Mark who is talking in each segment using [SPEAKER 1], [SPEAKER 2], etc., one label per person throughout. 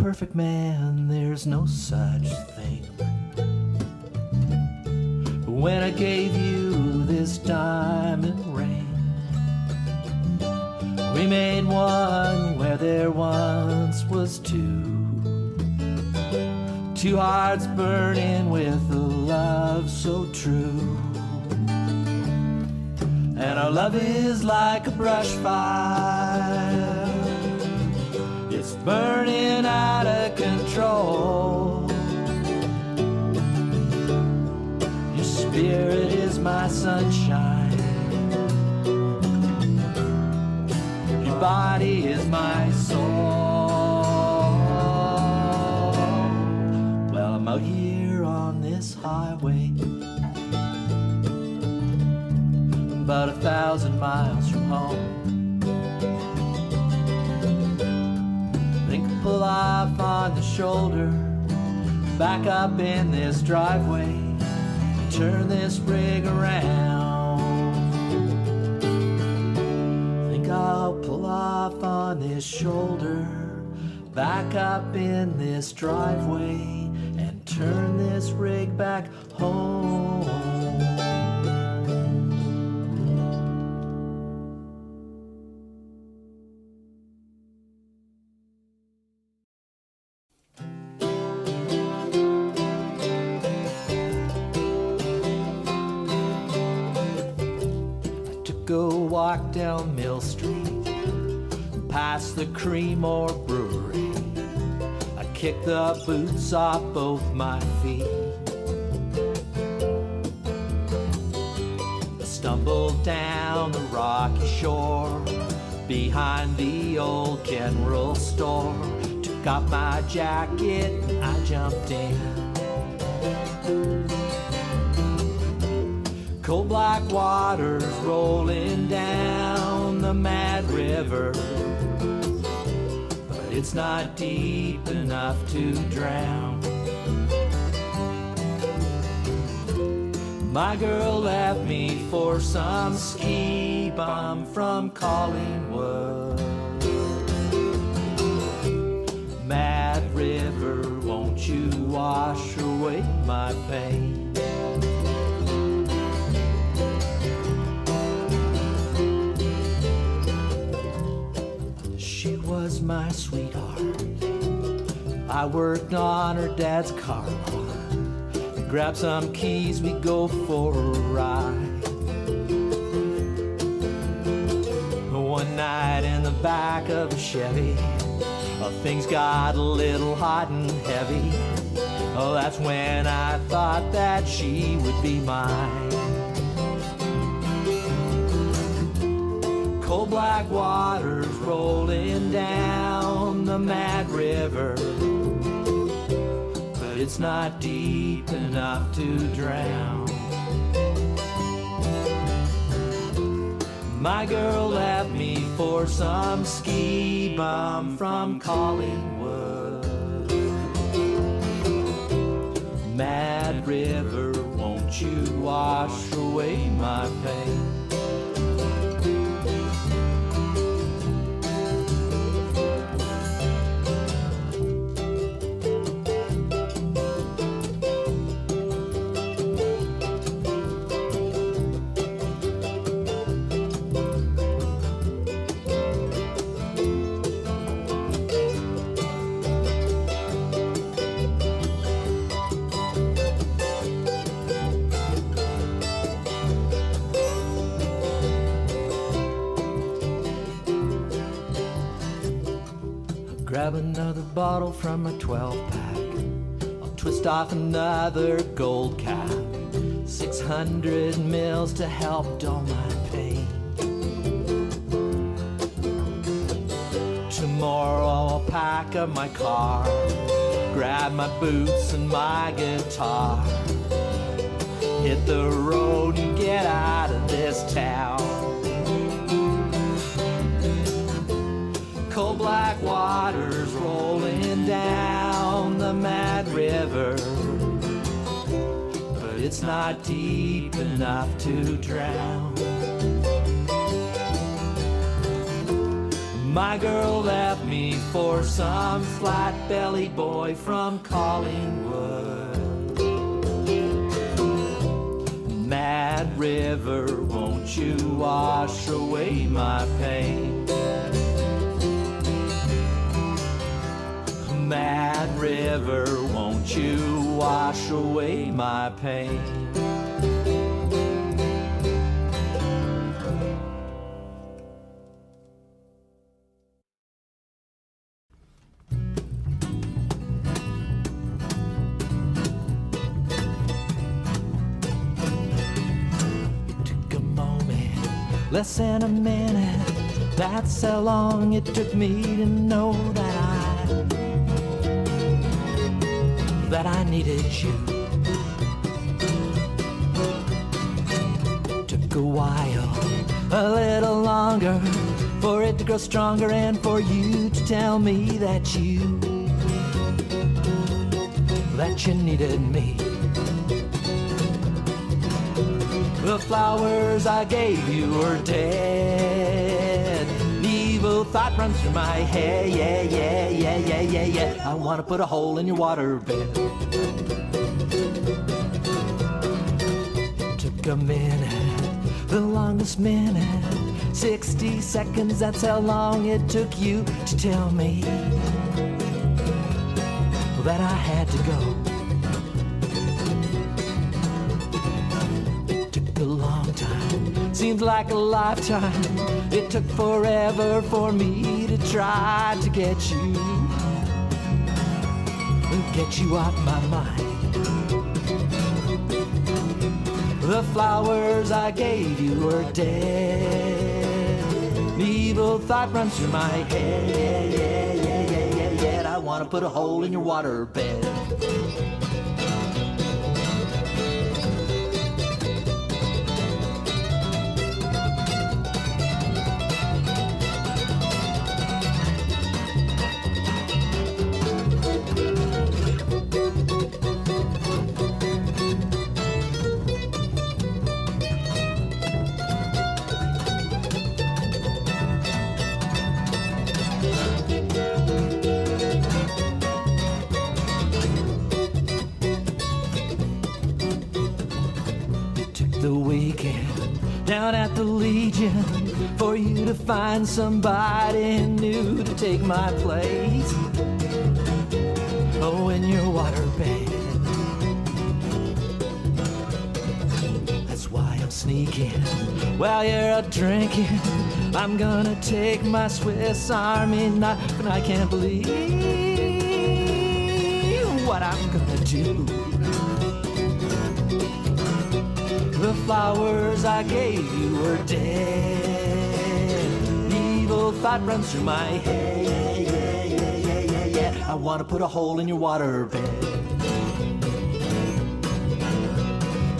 [SPEAKER 1] perfect man, there's no such thing. But when I gave you this diamond ring, we made one where there once was two. Two hearts burning with a love so true. And our love is like a brush fire. It's burning out of control. Your spirit is my sunshine. Your body is my soul. Well, I'm out here on this highway, about 1,000 miles from home. Think I'll pull off on the shoulder, back up in this driveway, and turn this rig around. Think I'll pull off on this shoulder, back up in this driveway, and turn this rig back home. Go walk down Mill Street, past the Creamore Brewery. I kicked the boots off both my feet. I stumbled down the rocky shore, behind the old general store. Took off my jacket, I jumped in. Cold black waters rolling down the Mad River, but it's not deep enough to drown. My girl left me for some ski bum from Collingwood. Mad River, won't you wash away my pain? Was my sweetheart. I worked on her dad's car lot. Grab some keys, we go for a ride. One night in the back of a Chevy, things got a little hot and heavy. Oh, that's when I thought that she would be mine. Cold black waters rolling down the Mad River, but it's not deep enough to drown. My girl left me for some ski bum from Collingwood. Mad River, won't you wash away my pain? Grab another bottle from a 12-pack. I'll twist off another gold cap. 600 mils to help dull my pain. Tomorrow I'll pack up my car, grab my boots and my guitar, hit the road and get out of this town. Cold black waters rolling down the Mad River, but it's not deep enough to drown. My girl left me for some flat-bellied boy from Collingwood. Mad River, won't you wash away my pain? Mad River, won't you wash away my pain? Took a moment, less than a minute. That's how long it took me to know that I needed you. Took a while, a little longer, for it to grow stronger and for you to tell me that you needed me. The flowers I gave you were dead. Evil thought runs through my head, yeah. I wanna put a hole in your waterbed. Took a minute, the longest minute, 60 seconds, that's how long it took you to tell me that I had to go. A long time, seems like a lifetime. It took forever for me to try to get you off my mind. The flowers I gave you were dead. The evil thought runs through my head, I wanna put a hole in your waterbed. The weekend down at the Legion for you to find somebody new to take my place. Oh, in your waterbed. That's why I'm sneaking while you're out drinking. I'm gonna take my Swiss Army knife, and I can't believe what I'm gonna do. The flowers I gave you were dead. Evil thought runs through my head, I wanna put a hole in your waterbed.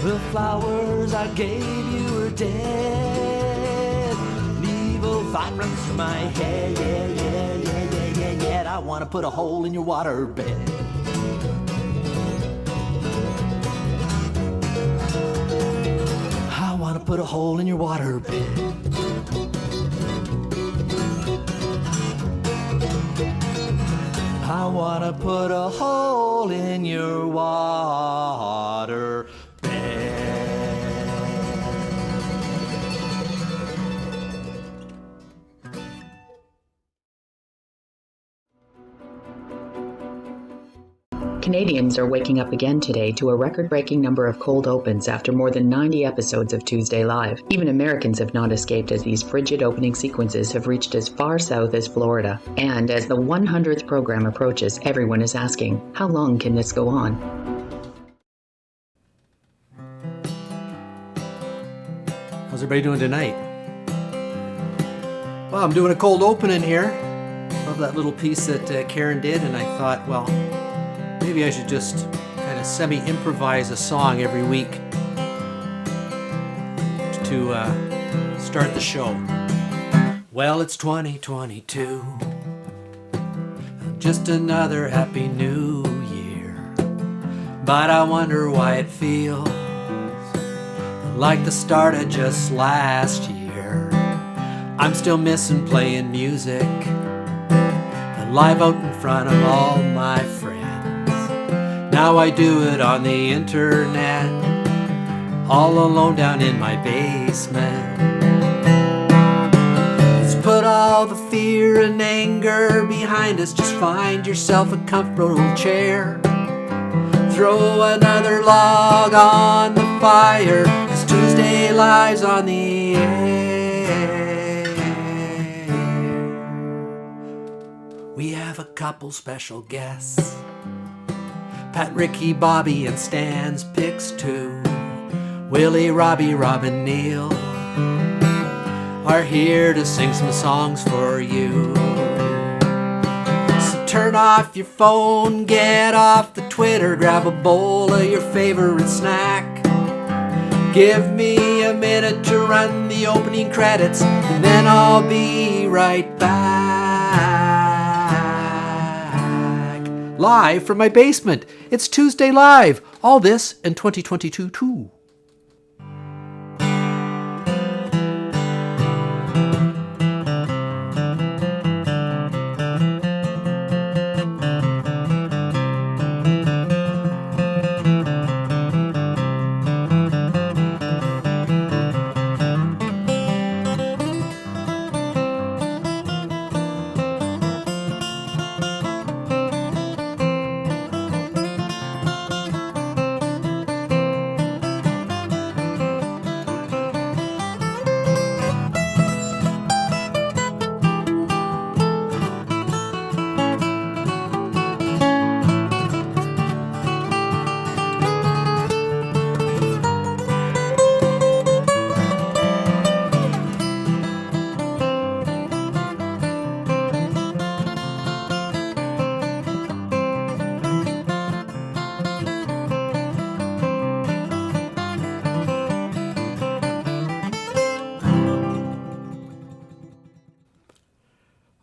[SPEAKER 1] The flowers I gave you were dead. Evil thought runs through my head, I wanna put a hole in your waterbed. I wanna put a hole in your waterbed. I wanna put a hole in your waterbed.
[SPEAKER 2] Canadians are waking up again today to a record-breaking number of cold opens after more than 90 episodes of Tuesday Live. Even Americans have not escaped as these frigid opening sequences have reached as far south as Florida. And as the 100th program approaches, everyone is asking, how long can this go on?
[SPEAKER 3] How's everybody doing tonight? Well, I'm doing a cold open in here. Love that little piece that Karen did, and I thought, well, maybe I should just kind of semi-improvise a song every week to start the show. Well, it's 2022, just another happy new year, but I wonder why it feels like the start of just last year. I'm still missing playing music and live out in front of all my friends. Now I do it on the internet, all alone down in my basement. Let's put all the fear and anger behind us. Just find yourself a comfortable chair. Throw another log on the fire, 'cause Tuesday Live's on the air. We have a couple special guests, PatRicky Bobby and Stan's picks too. Willy, Robbie, Rob and Neil are here to sing some songs for you. So turn off your phone, get off the Twitter, grab a bowl of your favorite snack. Give me a minute to run the opening credits, and then I'll be right back. Live from my basement. It's Tuesday Live. All this in 2022 too.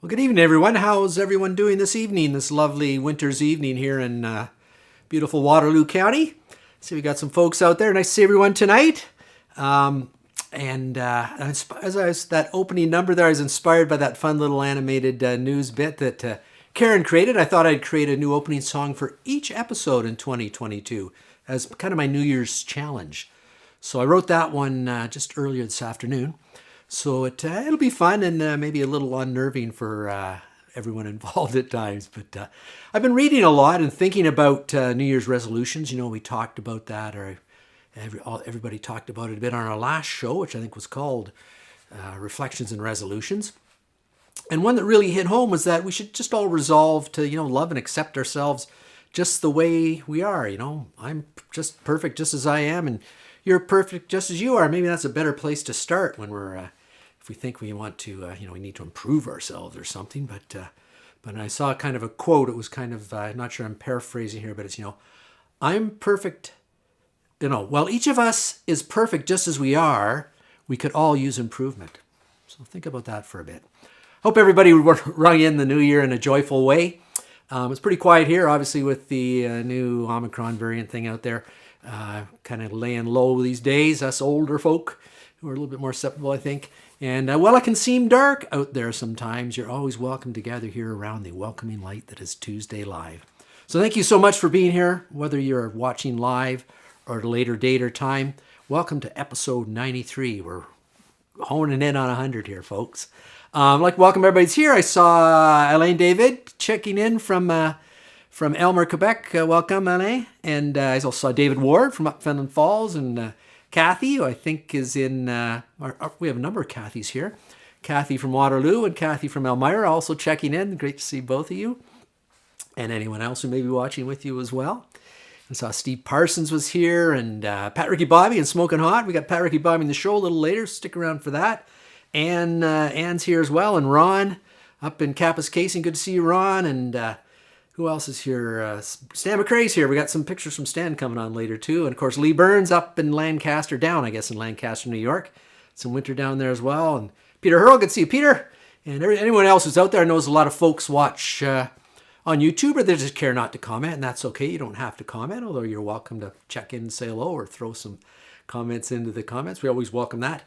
[SPEAKER 3] Well, good evening, everyone. How's everyone doing this evening, this lovely winter's evening here in beautiful Waterloo County? See, we got some folks out there. Nice to see everyone tonight. As I was that opening number there, I was inspired by that fun little animated news bit that Karen created. I thought I'd create a new opening song for each episode in 2022 as kind of my New Year's challenge. So I wrote that one just earlier this afternoon. So it'll be fun and maybe a little unnerving for everyone involved at times. But I've been reading a lot and thinking about New Year's resolutions. You know, we talked about that, or everybody talked about it a bit on our last show, which I think was called Reflections and Resolutions. And one that really hit home was that we should just all resolve to, love and accept ourselves just the way we are. I'm just perfect just as I am, and you're perfect just as you are. Maybe that's a better place to start when we're, if we think we want to, we need to improve ourselves or something. But I saw kind of a quote. It was kind of, I'm not sure I'm paraphrasing here, but it's, I'm perfect. While each of us is perfect just as we are, we could all use improvement. So think about that for a bit. Hope everybody rung in the new year in a joyful way. It's pretty quiet here, obviously, with the new Omicron variant thing out there. Kind of laying low these days, us older folk who are a little bit more susceptible, I think. And while it can seem dark out there sometimes, you're always welcome to gather here around the welcoming light that is Tuesday Live. So thank you so much for being here, whether you're watching live or at a later date or time. Welcome to episode 93. We're honing in on 100 here, folks. I'd like to welcome everybody's here. I saw Elaine David checking in from Elmer, Quebec. Welcome, Alain. And I also saw David Ward from up Fenelon Falls, and Kathy, who I think is in, we have a number of Kathys here. Kathy from Waterloo and Kathy from Elmira also checking in. Great to see both of you. And anyone else who may be watching with you as well. I saw Steve Parsons was here, and PatRicky Bobby and Smoking Hot. We got PatRicky Bobby in the show a little later. Stick around for that. And Ann's here as well, and Ron up in Kapuskasing. Good to see you, Ron. And who else is here? Stan McRae's here. We got some pictures from Stan coming on later, too. And, of course, Lee Burns up in Lancaster, down, I guess, in Lancaster, New York. Some winter down there as well. And Peter Hurl, good to see you, Peter. And anyone else who's out there knows a lot of folks watch on YouTube, or they just care not to comment, and that's okay. You don't have to comment, although you're welcome to check in and say hello or throw some comments into the comments. We always welcome that.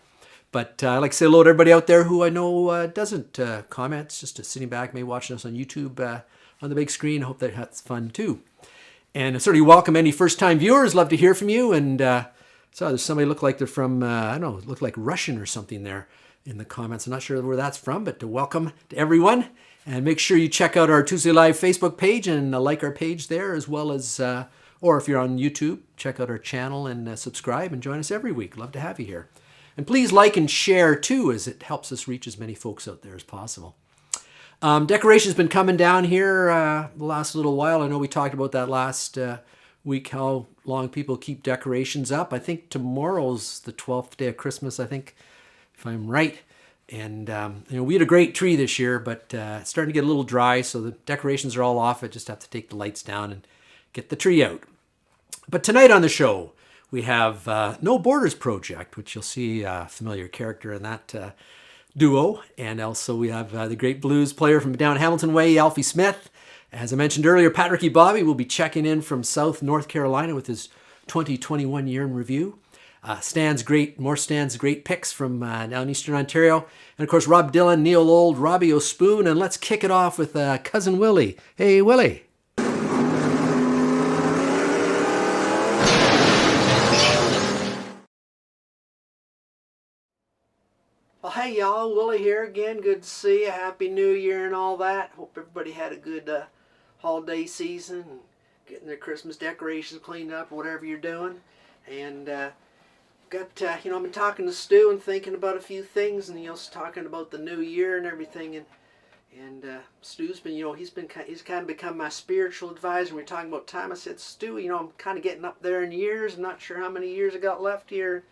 [SPEAKER 3] But I'd like to say hello to everybody out there who I know doesn't comment, it's just sitting back, maybe watching us on YouTube on the big screen. I hope that's fun too. And I certainly welcome any first-time viewers. Love to hear from you. And so there's somebody look like they're from, I don't know, look like Russian or something there in the comments. I'm not sure where that's from, but welcome to everyone. And make sure you check out our Tuesday Live Facebook page and like our page there, as well as, or if you're on YouTube, check out our channel and subscribe and join us every week. Love to have you here. And please like and share too, as it helps us reach as many folks out there as possible. Decoration's been coming down here the last little while. I know we talked about that last week, how long people keep decorations up. I think tomorrow's the 12th day of Christmas, I think, if I'm right. And we had a great tree this year, but it's starting to get a little dry, so the decorations are all off. I just have to take the lights down and get the tree out. But tonight on the show, we have No Borders Project, which you'll see a familiar character in that duo. And also we have the great blues player from down Hamilton Way, Alfie Smith. As I mentioned earlier, PatRicky Bobby will be checking in from South North Carolina with his 2021 year in review. More Stan's great picks from down Eastern Ontario. And of course, Rob Dylan, Neil Old, Robbie O'Spoon. And let's kick it off with Cousin Willy. Hey, Willy. Well, hey y'all, Willie here again. Good to see you. Happy New Year and all that. Hope everybody had a good holiday season and getting their Christmas decorations cleaned up, whatever you're doing. And I've been talking to Stu and thinking about a few things, and talking about the new year and everything. And Stu's been, he's kind of become my spiritual advisor. We're talking about time. I said, Stu, I'm kind of getting up there in years. I'm not sure how many years I got left here.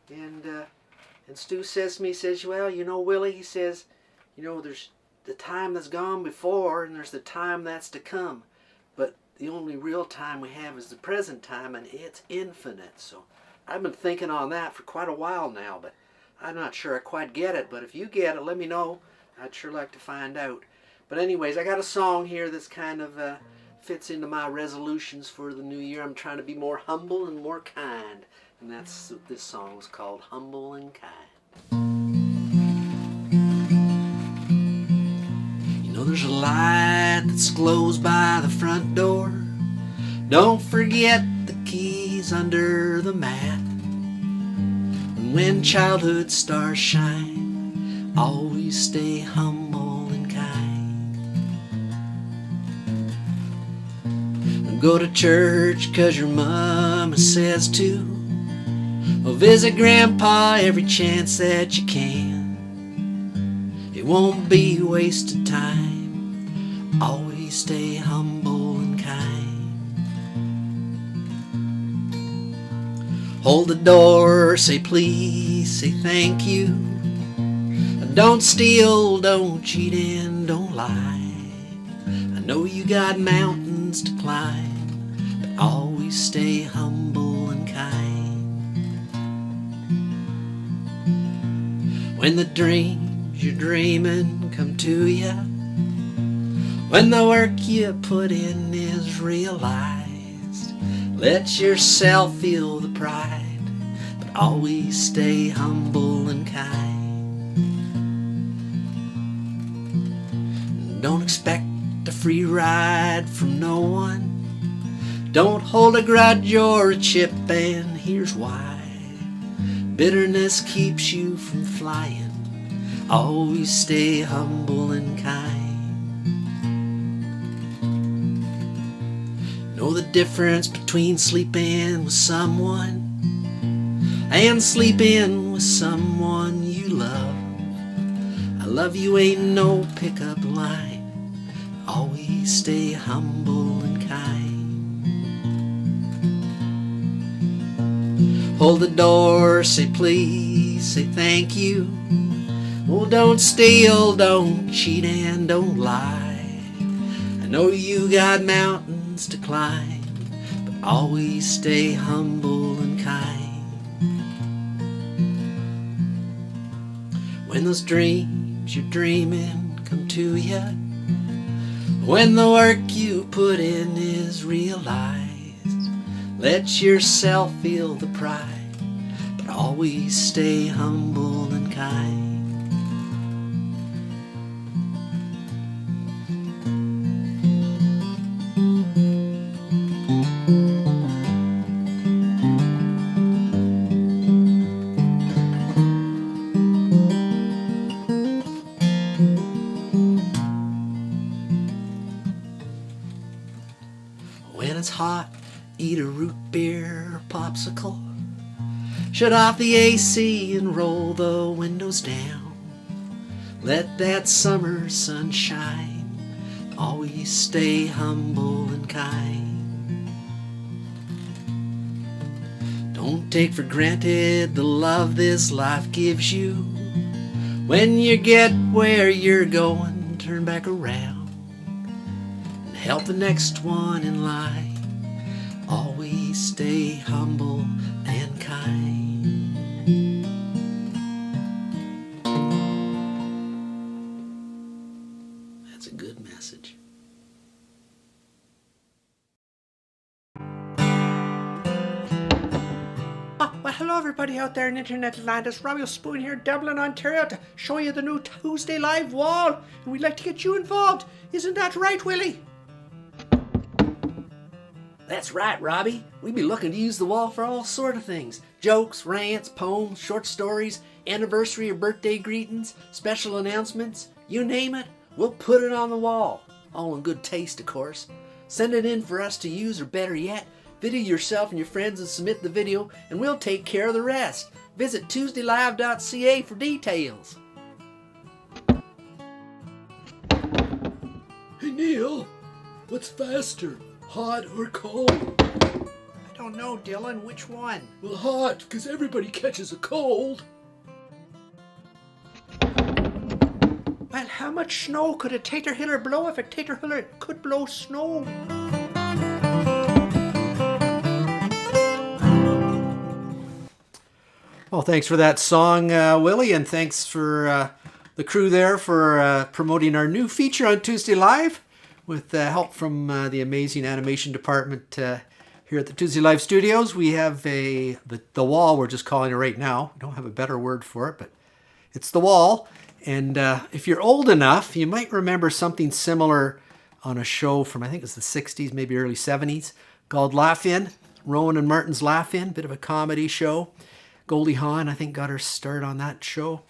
[SPEAKER 3] And Stu says to me, he says, well, Willie, he says, there's the time that's gone before and there's the time that's to come. But the only real time we have is the present time, and it's infinite. So I've been thinking on that for quite a while now, but I'm not sure I quite get it. But if you get it, let me know. I'd sure like to find out. But anyways, I got a song here that's kind of fits into my resolutions for the new year. I'm trying to be more humble and more kind. And this song is called Humble and Kind. There's a light that glows by the front door. Don't forget the keys under the mat. And when childhood stars shine, always stay humble and kind. And go to church 'cause your mama says to. Or visit Grandpa every chance that you can. It won't be wasted time. Always stay humble and kind. Hold the door, say please, say thank you. Don't steal, don't cheat, and don't lie. I know you got mountains to climb, but always stay humble and kind. When the dreams you're dreaming come to you, when the work you put in is realized, let yourself feel the pride, but always stay humble and kind. Don't expect a free ride from no one. Don't hold a grudge or a chip, and here's why. Bitterness keeps you from flying. Always stay humble and kind. Know the difference between sleeping with someone and sleeping with someone you love. I love you ain't no pickup line. Always stay humble and kind. Hold the door, say please, say thank you. Well, don't steal, don't cheat, and don't lie. I know you got mountains to climb, but always stay humble and kind. When those dreams you're dreaming come to you, when the work you put in is realized, let yourself feel the pride, but always stay humble and
[SPEAKER 1] kind. When it's hot, eat a root beer or popsicle. Shut off the AC and roll the windows down. Let that summer sun shine. Always stay humble and kind. Don't take for granted the love this life gives you. When you get where you're going, turn back around and help the next one in line. Always stay humble and kind. That's a good message.
[SPEAKER 3] Well, hello everybody out there in Internet land. It's Robbie O'Spoon here, Dublin, Ontario, to show you the new Tuesday Live wall. And we'd like to get you involved. Isn't that right, Willie?
[SPEAKER 1] That's right, Robbie. We'd be looking to use the wall for all sort of things. Jokes, rants, poems, short stories, anniversary or birthday greetings, special announcements. You name it, we'll put it on the wall. All in good taste, of course. Send it in for us to use, or better yet, video yourself and your friends and submit the video, and we'll take care of the rest. Visit tuesdaylive.ca for details.
[SPEAKER 4] Hey Neil, what's faster, hot or cold?
[SPEAKER 3] I don't know, Dylan. Which one?
[SPEAKER 4] Well, hot, because everybody catches a cold.
[SPEAKER 3] Well, how much snow could a tater-hiller blow if a tater-hiller could blow snow? Well, thanks for that song, Willie, and thanks for the crew there for promoting our new feature on Tuesday Live with help from the amazing animation department here at the Tuesday Live studios. We have the wall, we're just calling it right now. We don't have a better word for it, but it's the wall. And if you're old enough, you might remember something similar on a show from, I think it was the 60s, maybe early 70s, called Laugh-In. Rowan and Martin's Laugh-In, bit of a comedy show. Goldie Hawn, I think, got her start on that show.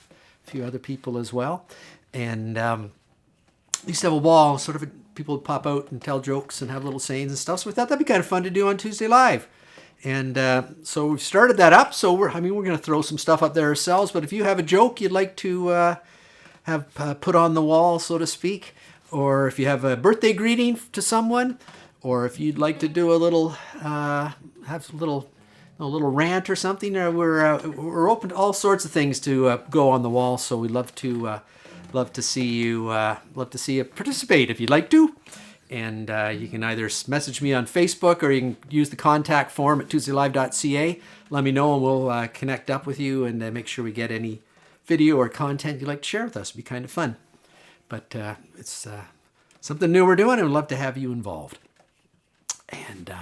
[SPEAKER 3] A few other people as well. And we used to have a wall, sort of people would pop out and tell jokes and have little sayings and stuff. So we thought that'd be kind of fun to do on Tuesday Live. And so we've started that up. So we're going to throw some stuff up there ourselves. But if you have a joke you'd like to have put on the wall, so to speak, or if you have a birthday greeting to someone, or if you'd like to do a little, have a little rant or something, we're open to all sorts of things to go on the wall. So we'd love to see you participate if you'd like to. And you can either message me on Facebook, or you can use the contact form at tuesdaylive.ca. Let me know and we'll connect up with you and make sure we get any video or content you'd like to share with us. It'd be kind of fun. But it's something new we're doing, and we'd love to have you involved. And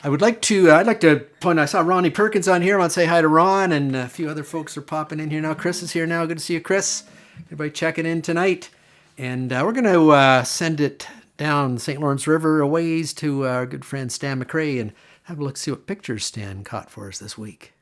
[SPEAKER 3] I'd like to point, I saw Ronnie Perkins on here. I want to say hi to Ron, and a few other folks are popping in here now. Chris is here now. Good to see you, Chris. Everybody checking in tonight. And we're going to send it down the St. Lawrence River a ways to our good friend Stan McRae and have a look, see what pictures Stan caught for us this week.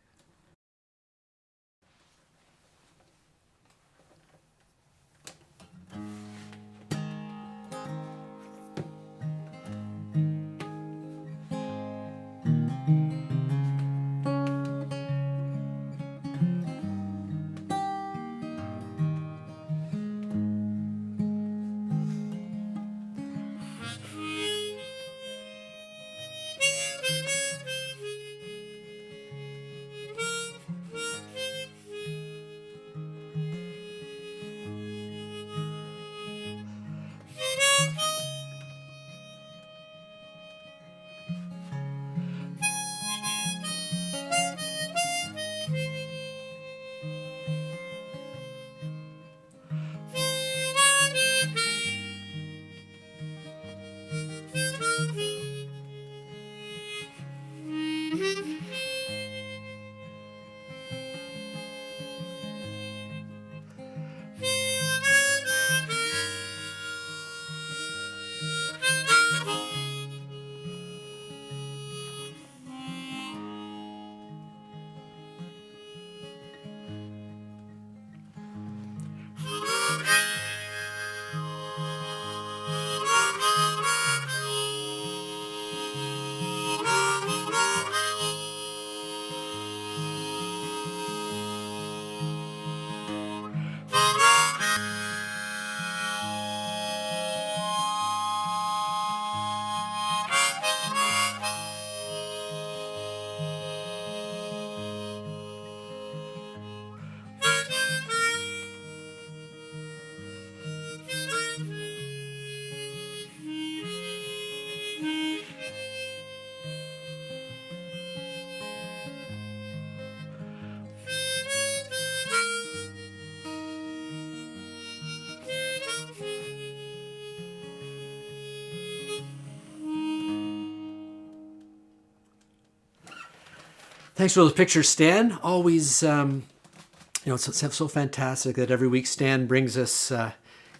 [SPEAKER 3] Thanks for those pictures, Stan. Always, it's so fantastic that every week Stan brings us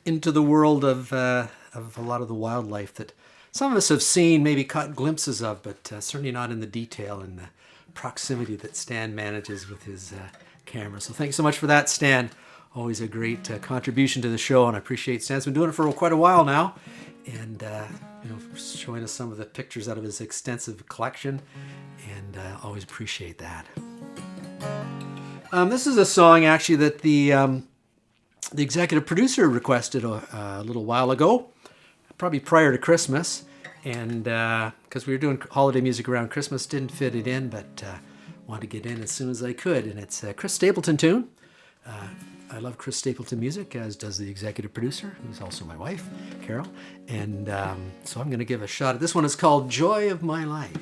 [SPEAKER 3] into the world of a lot of the wildlife that some of us have seen, maybe caught glimpses of, but certainly not in the detail and the proximity that Stan manages with his camera. So thanks so much for that, Stan. Always a great contribution to the show, and I appreciate Stan's been doing it for quite a while now, and showing us some of the pictures out of his extensive collection, and always appreciate that. This is a song actually that the executive producer requested a little while ago, probably prior to Christmas, and because we were doing holiday music around Christmas, didn't fit it in, but wanted to get in as soon as I could, and it's a Chris Stapleton tune. I love Chris Stapleton music, as does the executive producer, who's also my wife, Carol, and so I'm going to give a shot at this one. It's called Joy of My Life.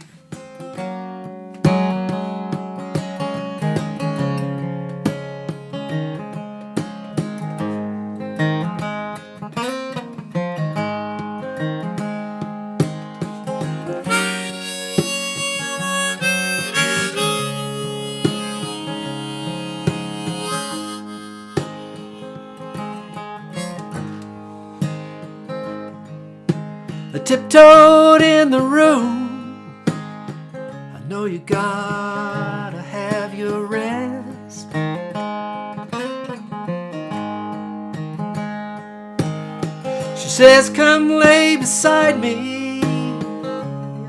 [SPEAKER 3] I tiptoed in the room. I know you gotta have your rest. She says, come lay beside me.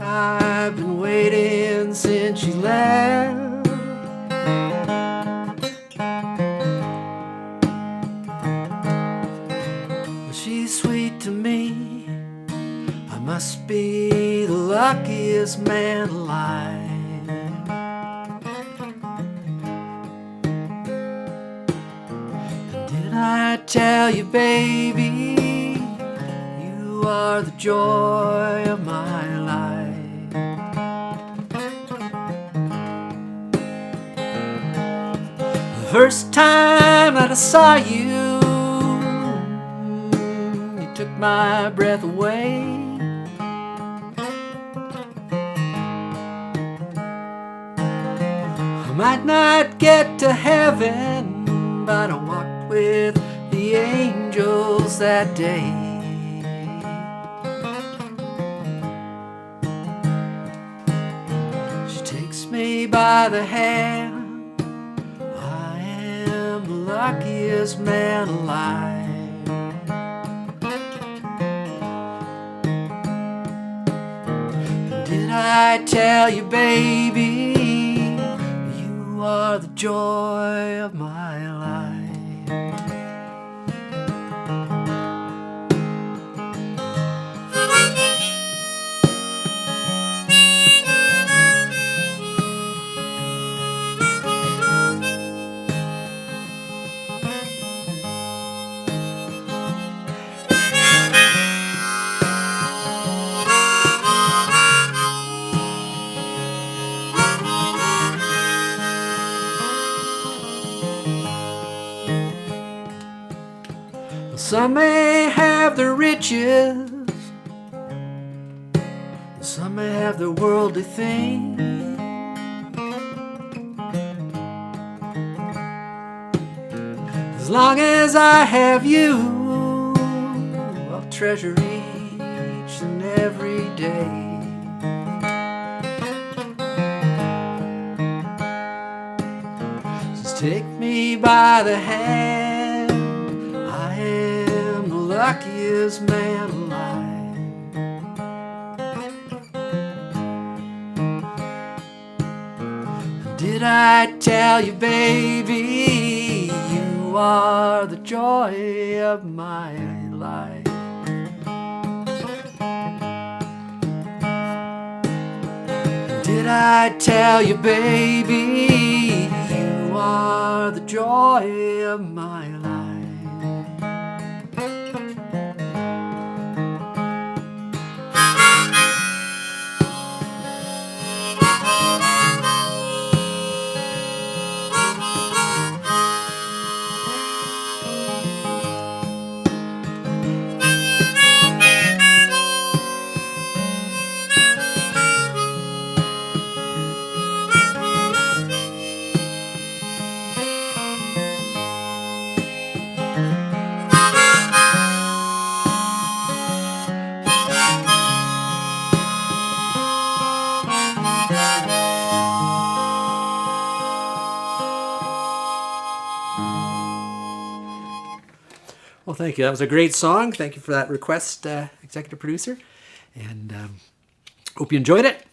[SPEAKER 3] I've been waiting since you left. She's sweet to me. Must be the luckiest man alive. Did I tell you, baby, you are the joy of my life? The first time that I saw you, you took my breath away. Might not get to heaven, but I walked with the angels that day. She takes me by the hand. I am the luckiest man alive. Did I tell you, baby, you are the joy of my life. Some may have the riches, some may have the worldly things. As long as I have you, I'll treasure each and every day. Just take me by the hand. Luckiest man alive. Did I tell you, baby, you are the joy of my life? Did I tell you, baby, you are the joy of my life? Well, thank you. That was a great song. Thank you for that request, executive producer. And hope you enjoyed it.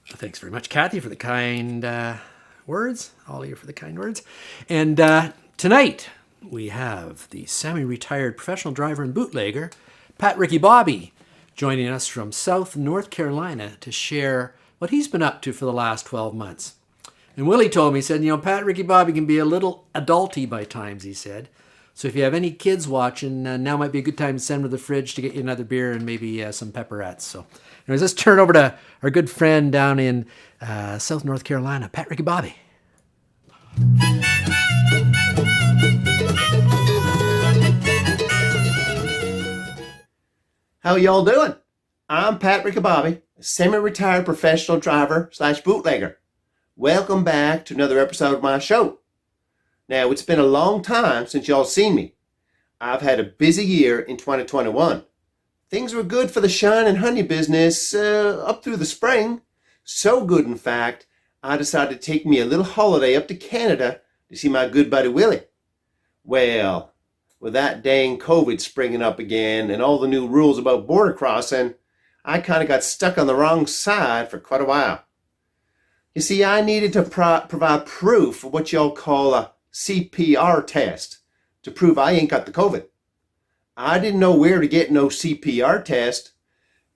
[SPEAKER 3] Thanks very much, Kathy, for the kind words. All of you for the kind words. And tonight we have the semi-retired professional driver and bootlegger, PatRicky Bobby, joining us from South North Carolina to share what he's been up to for the last 12 months. And Willie told me, he said, PatRicky Bobby can be a little adulty by times, he said. So if you have any kids watching, now might be a good time to send them to the fridge to get you another beer and maybe some pepperettes. So anyways, let's turn over to our good friend down in South North Carolina, PatRicky Bobby.
[SPEAKER 5] How y'all doing? I'm PatRicky Bobby, a semi-retired professional driver / bootlegger. Welcome back to another episode of my show. Now, it's been a long time since y'all seen me. I've had a busy year in 2021. Things were good for the shine and honey business up through the spring. So good, in fact, I decided to take me a little holiday up to Canada to see my good buddy Willie. Well, with that dang COVID springing up again and all the new rules about border crossing, I kind of got stuck on the wrong side for quite a while. You see, I needed to provide proof of what y'all call a CPR test to prove I ain't got the COVID. I didn't know where to get no CPR test,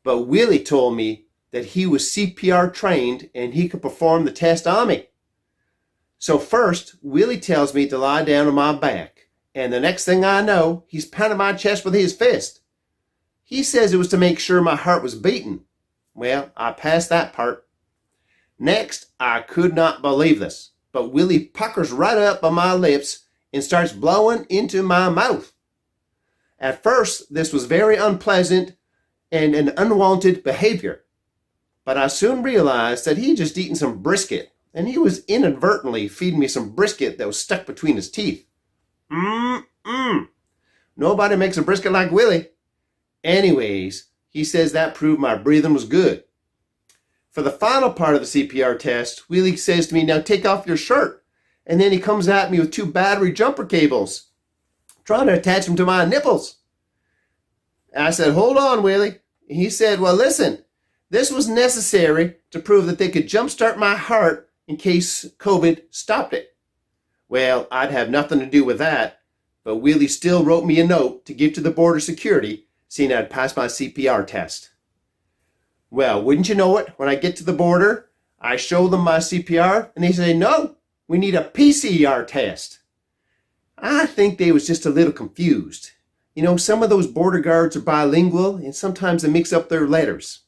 [SPEAKER 5] but Willie told me that he was CPR trained and he could perform the test on me. So first, Willie tells me to lie down on my back, and the next thing I know, he's pounding my chest with his fist. He says it was to make sure my heart was beating. Well, I passed that part. Next, I could not believe this, but Willie puckers right up on my lips and starts blowing into my mouth. At first, this was very unpleasant and an unwanted behavior, but I soon realized that he had just eaten some brisket, and he was inadvertently feeding me some brisket that was stuck between his teeth. Nobody makes a brisket like Willie. Anyways, he says that proved my breathing was good. For the final part of the CPR test, Willie says to me, now take off your shirt. And then he comes at me with 2 battery jumper cables, trying to attach them to my nipples. I said, hold on, Willie. He said, well, listen, this was necessary to prove that they could jumpstart my heart in case COVID stopped it. Well, I'd have nothing to do with that, but Willie still wrote me a note to give to the border security, saying I'd passed my CPR test. Well, wouldn't you know it, when I get to the border, I show them my CPR, and they say, no, we need a PCR test. I think they was just a little confused. Some of those border guards are bilingual, and sometimes they mix up their letters.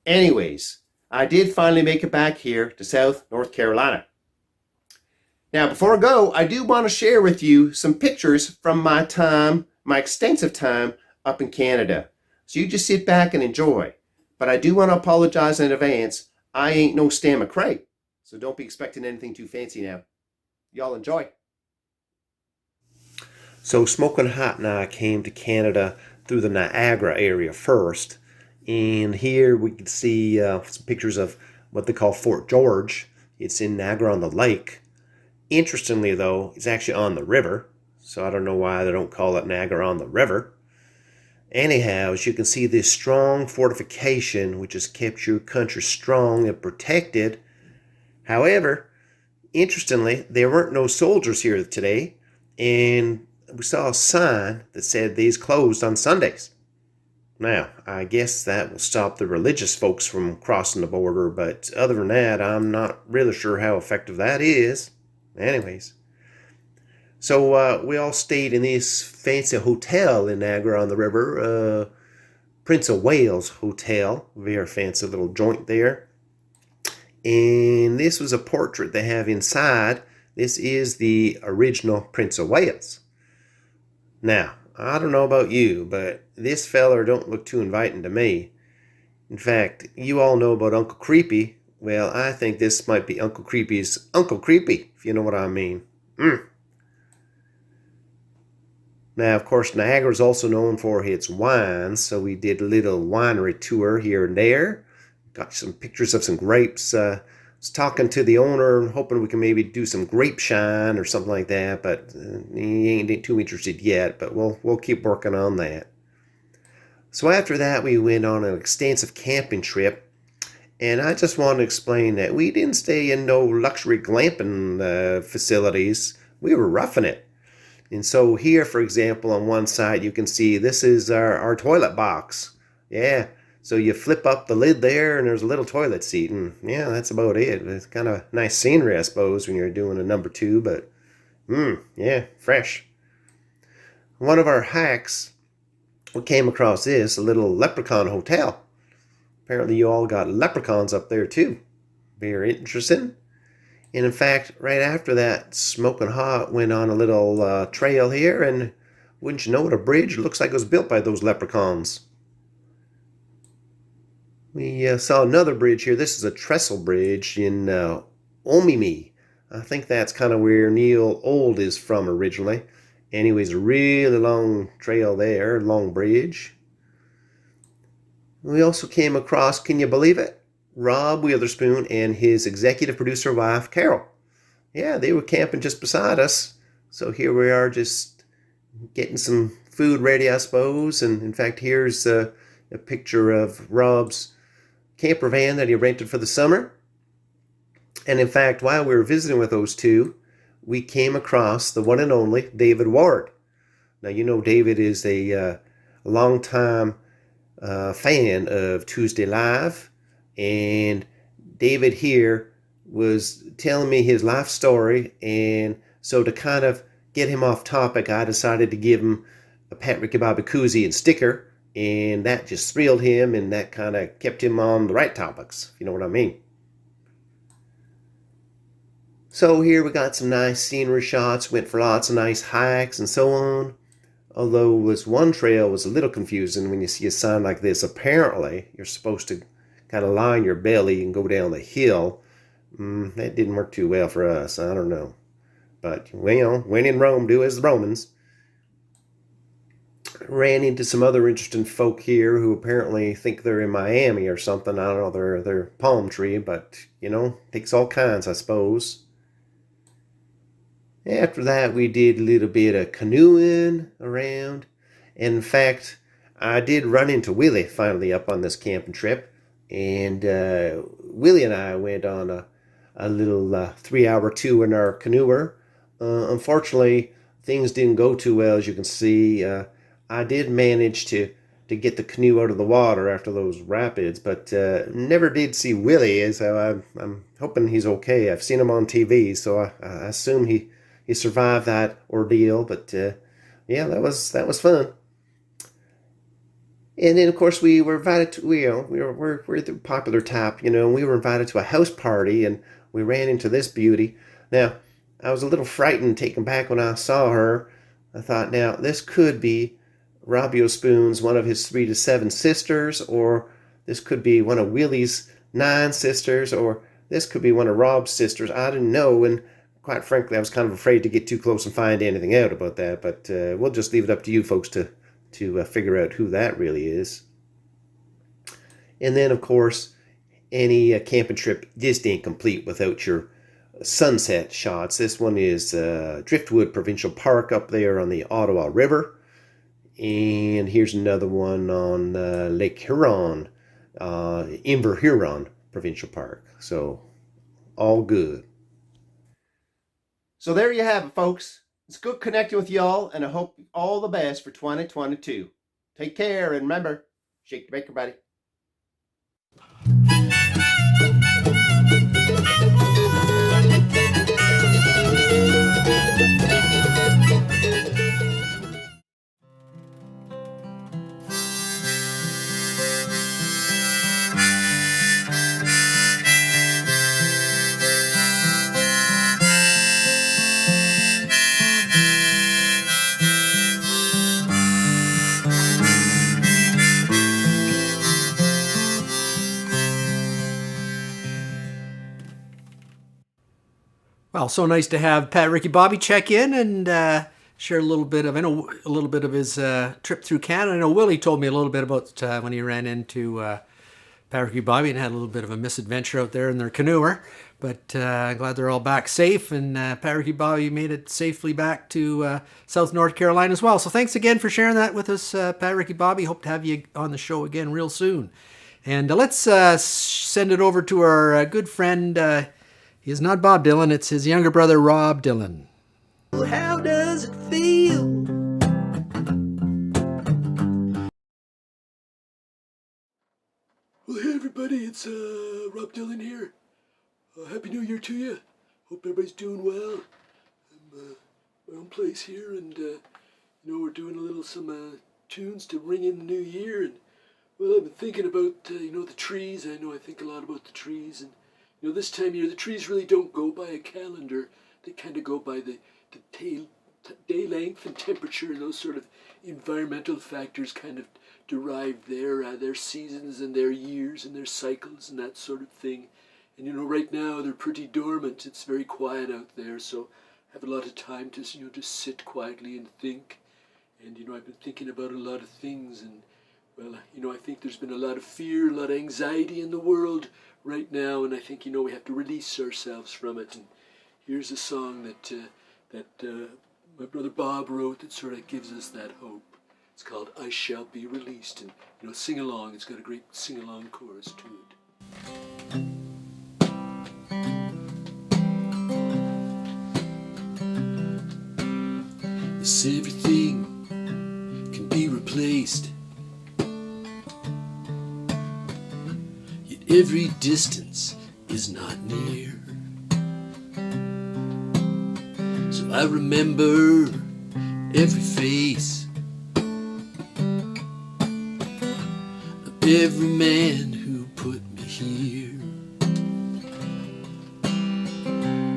[SPEAKER 5] Anyways, I did finally make it back here to South North Carolina. Now, before I go, I do want to share with you some pictures from my extensive time up in Canada. So you just sit back and enjoy. But I do want to apologize in advance. I ain't no Stan McRae, so don't be expecting anything too fancy now. Y'all enjoy. So Smoking Hot and I came to Canada through the Niagara area first. And here we can see some pictures of what they call Fort George. It's in Niagara-on-the-Lake. Interestingly, though, it's actually on the river. So I don't know why they don't call it Niagara-on-the-River. Anyhow, as you can see, this strong fortification which has kept your country strong and protected. However, interestingly, there weren't no soldiers here today, and we saw a sign that said these closed on Sundays. Now, I guess that will stop the religious folks from crossing the border, but other than that, I'm not really sure how effective that is. Anyways. So we all stayed in this fancy hotel in Niagara-on-the-River, Prince of Wales Hotel, very fancy little joint there. And this was a portrait they have inside. This is the original Prince of Wales. Now, I don't know about you, but this feller don't look too inviting to me. In fact, you all know about Uncle Creepy. Well, I think this might be Uncle Creepy's Uncle Creepy, if you know what I mean. Now, of course, Niagara is also known for its wines, so we did a little winery tour here and there. Got some pictures of some grapes, some was talking to the owner, hoping we can maybe do some grape shine or something like that, but he ain't too interested yet, but we'll keep working on that. So after that, we went on an extensive camping trip, and I just want to explain that we didn't stay in no luxury glamping facilities. We were roughing it. And so here, for example, on one side, you can see this is our toilet box. Yeah, so you flip up the lid there, and there's a little toilet seat, and yeah, that's about it. It's kind of nice scenery, I suppose, when you're doing a number 2, but yeah, fresh. One of our hacks, we came across this, a little leprechaun hotel. Apparently you all got leprechauns up there too. Very interesting. And in fact, right after that, Smoking Hot went on a little trail here, and wouldn't you know it, a bridge looks like it was built by those leprechauns. We saw another bridge here. This is a trestle bridge in Omimi. I think that's kind of where Neil Old is from originally. Anyways, a really long trail there, long bridge. We also came across, can you believe it, Rob Witherspoon and his executive producer wife, Carol. Yeah, they were camping just beside us. So here we are just getting some food ready, I suppose. And in fact, here's a picture of Rob's camper van that he rented for the summer. And in fact, while we were visiting with those two, we came across the one and only David Ward. Now, you know David is a long-time fan of Tuesday Live, and David here was telling me his life story, and so to kind of get him off topic, I decided to give him a PatRicky Bobby koozie and sticker, and that just thrilled him, and that kind of kept him on the right topics, if you know what I mean. So here we got some nice scenery shots, went for lots of nice hikes and so on. Although this one trail was a little confusing when you see a sign like this. Apparently, you're supposed to kind of lie on your belly and go down the hill. That didn't work too well for us. I don't know. But, well, when in Rome, do as the Romans. Ran into some other interesting folk here who apparently think they're in Miami or something. I don't know, they're palm tree, but, you know, takes all kinds, I suppose. After that, we did a little bit of canoeing around. And in fact, I did run into Willy finally up on this camping trip. And Willy and I went on a little 3-hour tour in our canoer. Unfortunately, things didn't go too well, as you can see. I did manage to get the canoe out of the water after those rapids, but never did see Willy, so I'm hoping he's okay. I've seen him on TV, so I assume he survived that ordeal, but yeah, that was fun. And then, of course, we were invited to, we're the popular type, and we were invited to a house party, and we ran into this beauty. Now, I was a little frightened, taken back when I saw her. I thought, now, this could be Robbie O'Spoon's one of his 3 to 7 sisters, or this could be one of Willy's 9 sisters, or this could be one of Rob's sisters. I didn't know, and quite frankly, I was kind of afraid to get too close and find anything out about that, but we'll just leave it up to you folks to figure out who that really is. And then, of course, any camping trip just ain't complete without your sunset shots. This one is Driftwood Provincial Park up there on the Ottawa River. And here's another one on Lake Huron, Inver Huron Provincial Park. So, all good. So there you have it, folks. It's good connecting with y'all, and I hope all the best for 2022. Take care, and remember, shake the baker, buddy.
[SPEAKER 3] Well, so nice to have PatRicky Bobby check in and share a little bit of his trip through Canada. I know Willy told me a little bit about when he ran into PatRicky Bobby and had a little bit of a misadventure out there in their canoer. But glad they're all back safe, and PatRicky Bobby made it safely back to South North Carolina as well. So thanks again for sharing that with us, PatRicky Bobby. Hope to have you on the show again real soon. And let's send it over to our good friend. He is not Bob Dylan, it's his younger brother, Rob Dylan.
[SPEAKER 1] How does it feel?
[SPEAKER 4] Well, hey everybody, it's Rob Dylan here. Happy New Year to you. Hope everybody's doing well. I'm my own place here, and we're doing some tunes to ring in the new year. And well, I've been thinking about the trees. I think a lot about the trees, and this time of year the trees really don't go by a calendar. They kind of go by the day length and temperature, and those sort of environmental factors kind of derive their seasons and their years and their cycles and that sort of thing. And right now they're pretty dormant. It's very quiet out there, so I have a lot of time to just sit quietly and think. And I've been thinking about a lot of things, and well, I think there's been a lot of fear, a lot of anxiety in the world right now, and I think we have to release ourselves from it. And here's a song that my brother Bob wrote that sort of gives us that hope. It's called I Shall Be Released, and sing along. It's got a great sing along chorus to it. Yes, everything can be replaced, yet every distance is not near. So I remember every face of every man who put me here.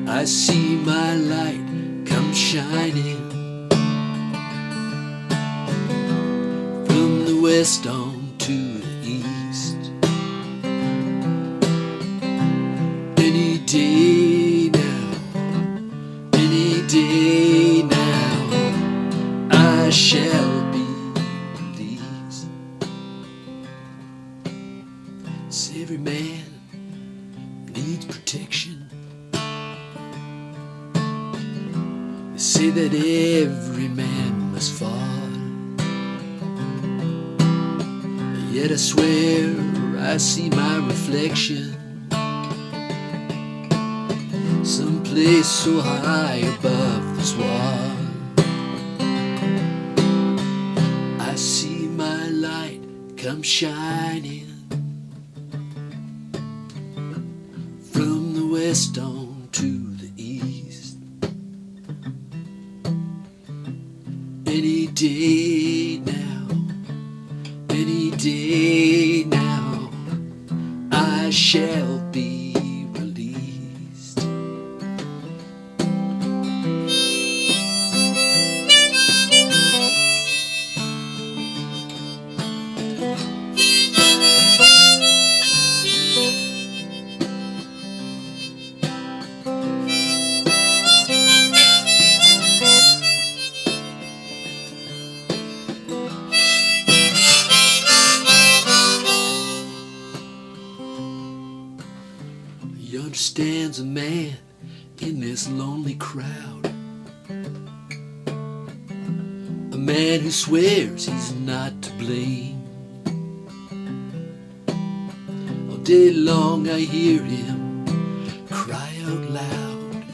[SPEAKER 4] I see my light come shining from the west on to the east. Any day now, I shall be released. So every man needs protection. They say that every man must fall, yet I swear I see my reflection someplace so high above this wall. I see my light come shining from the west on to the east. Any day now, I shall be released. He understands a man in this lonely crowd, a man who swears he's not to blame. All day long I hear him cry out loud,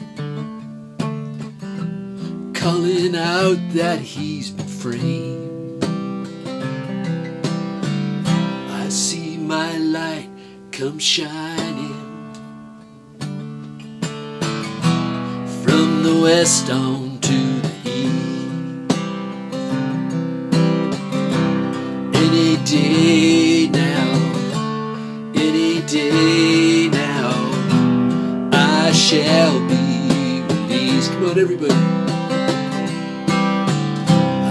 [SPEAKER 4] calling out that he's been framed. I see my light come shining from the west on to the east. Any day now, I shall be released. Come on, everybody.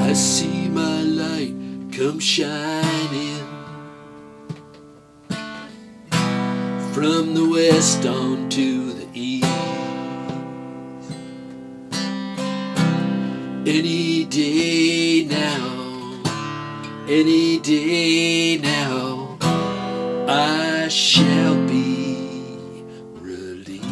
[SPEAKER 4] I see my light come shining from the west on to the east. Any day now, I shall be relieved.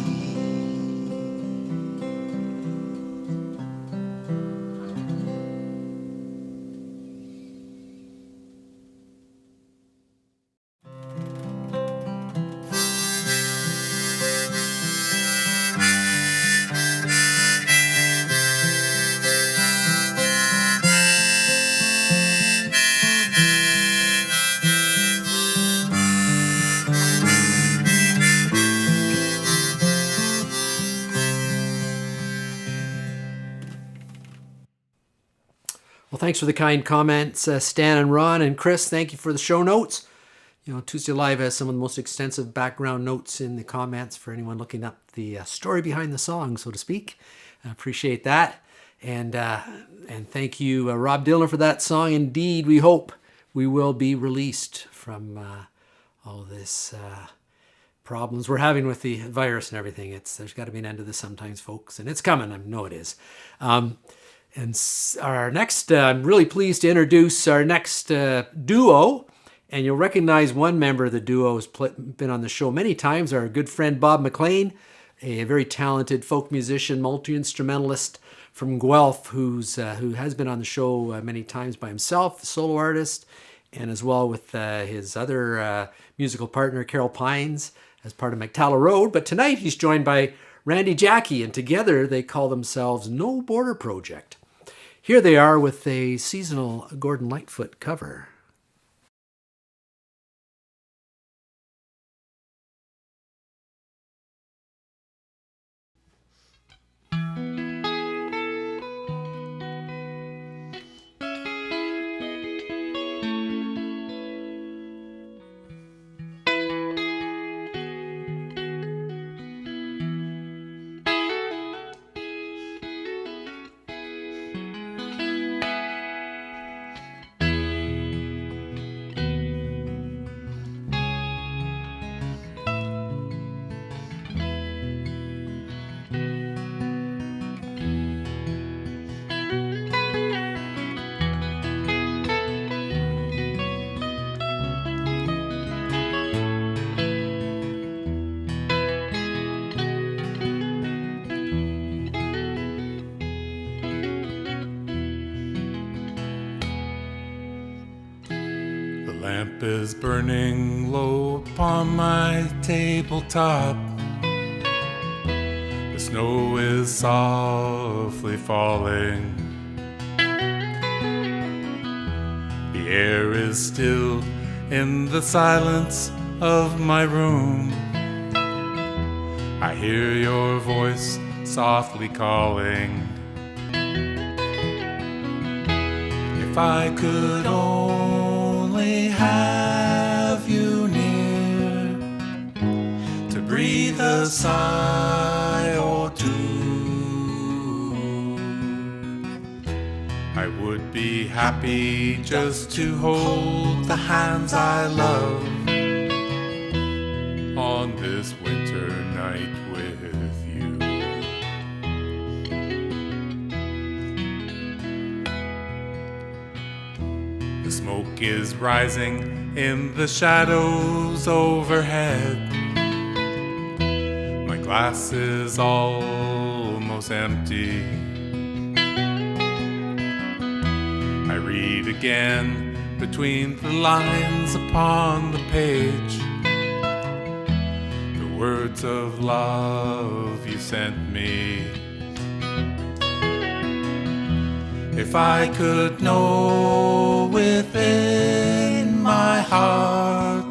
[SPEAKER 3] Well, thanks for the kind comments, Stan and Ron and Chris. Thank you for the show notes. You know, Tuesday Live has some of the most extensive background notes in the comments for anyone looking up the story behind the song, so to speak. I appreciate that. And thank you, Rob Dylan, for that song. Indeed, we hope we will be released from all this problems we're having with the virus and everything. There's got to be an end to this sometimes, folks, and it's coming. I know it is. And our next, I'm really pleased to introduce our next duo. And you'll recognize one member of the duo who's been on the show many times, our good friend Bob MacLean, a very talented folk musician, multi-instrumentalist from Guelph, who has been on the show many times by himself, a solo artist, and as well with his other musical partner, Carol Pines, as part of McTalla Road. But tonight he's joined by Randy Jackiw, and together they call themselves No Border Project. Here they are with a seasonal Gordon Lightfoot cover.
[SPEAKER 6] Lamp is burning low upon my tabletop. The snow is softly falling. The air is still in the silence of my room. I hear your voice softly calling. If I could only have you near to breathe a sigh or two, I would be happy just to hold the hands I love on this winter night with you. The smoke is rising in the shadows overhead. My glass is almost empty. I read again between the lines upon the page, the words of love you sent me. If I could know within my heart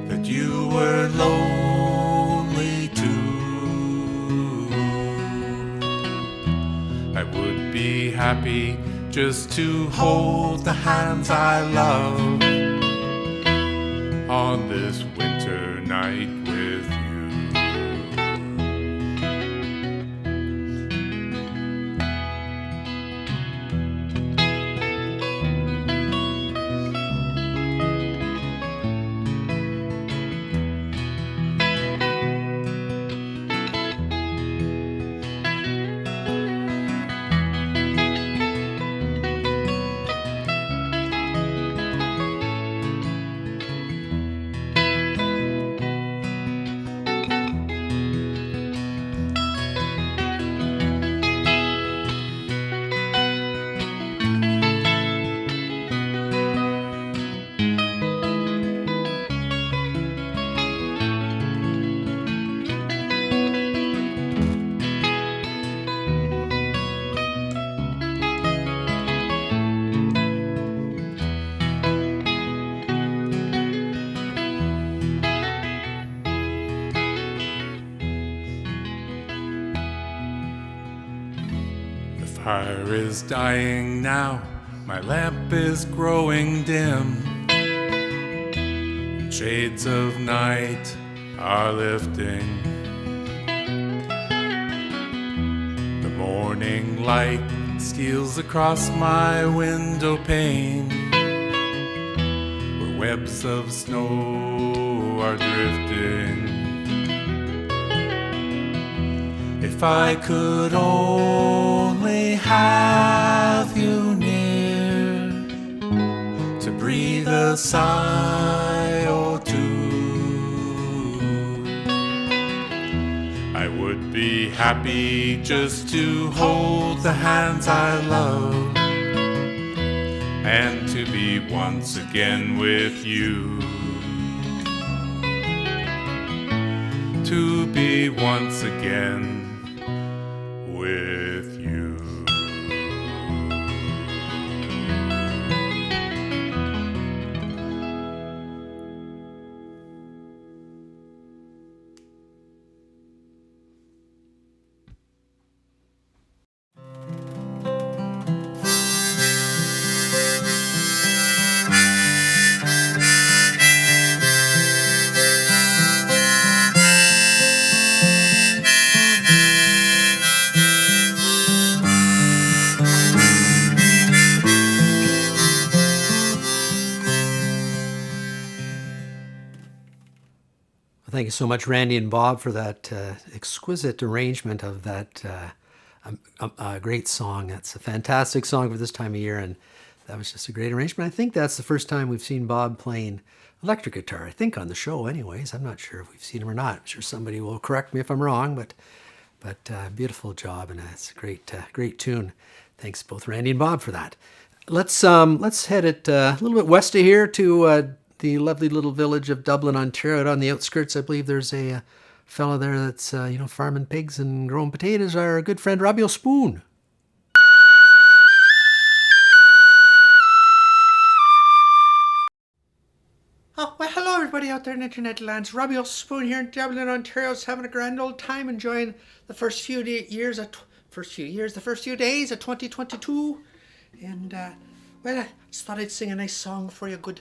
[SPEAKER 6] that you were lonely too, I would be happy just to hold the hands I love on this winter night with you. fire is dying now, my lamp is growing dim. Shades of night are lifting. The morning light steals across my window pane, where webs of snow are drifting. If I could only have you near to breathe a sigh or two, I would be happy just to hold the hands I love and to be once again with you. To be once again with you.
[SPEAKER 3] Thank you so much, Randy and Bob, for that exquisite arrangement of that great song. That's a fantastic song for this time of year, and that was just a great arrangement. I think that's the first time we've seen Bob playing electric guitar, I think on the show anyways. I'm not sure if we've seen him or not. I'm sure somebody will correct me if I'm wrong, but beautiful job, and it's a great tune. Thanks both Randy and Bob for that. Let's head it a little bit west of here to the lovely little village of Dublin, Ontario. Out on the outskirts, I believe there's a fellow there that's farming pigs and growing potatoes. Our good friend Robbie O'Spoon. Oh, well, hello everybody out there in internet lands. Robbie O'Spoon here in Dublin, Ontario, is having a grand old time enjoying the first few days of 2022. And well, I just thought I'd sing a nice song for you, good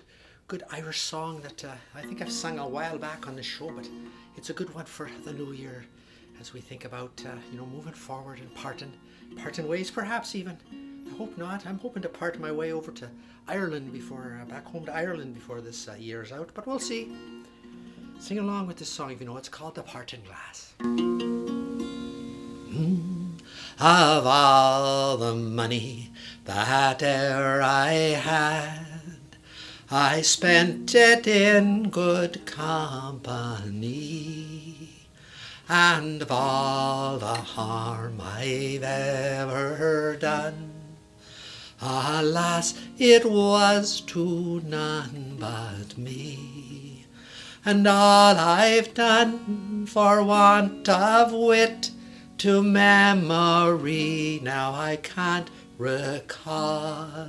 [SPEAKER 3] Irish song that I think I've sung a while back on this show, but it's a good one for the new year as we think about moving forward and parting ways, perhaps even. I hope not. I'm hoping to part my way over to Ireland back home to Ireland before this year is out, but we'll see. Sing along with this song if you know. It's called The Parting Glass. Of all the money that e'er I had, I spent it in good company, and of all the harm I've ever done, alas, it was to none but me. And all I've done for want of wit to memory now I can't recall.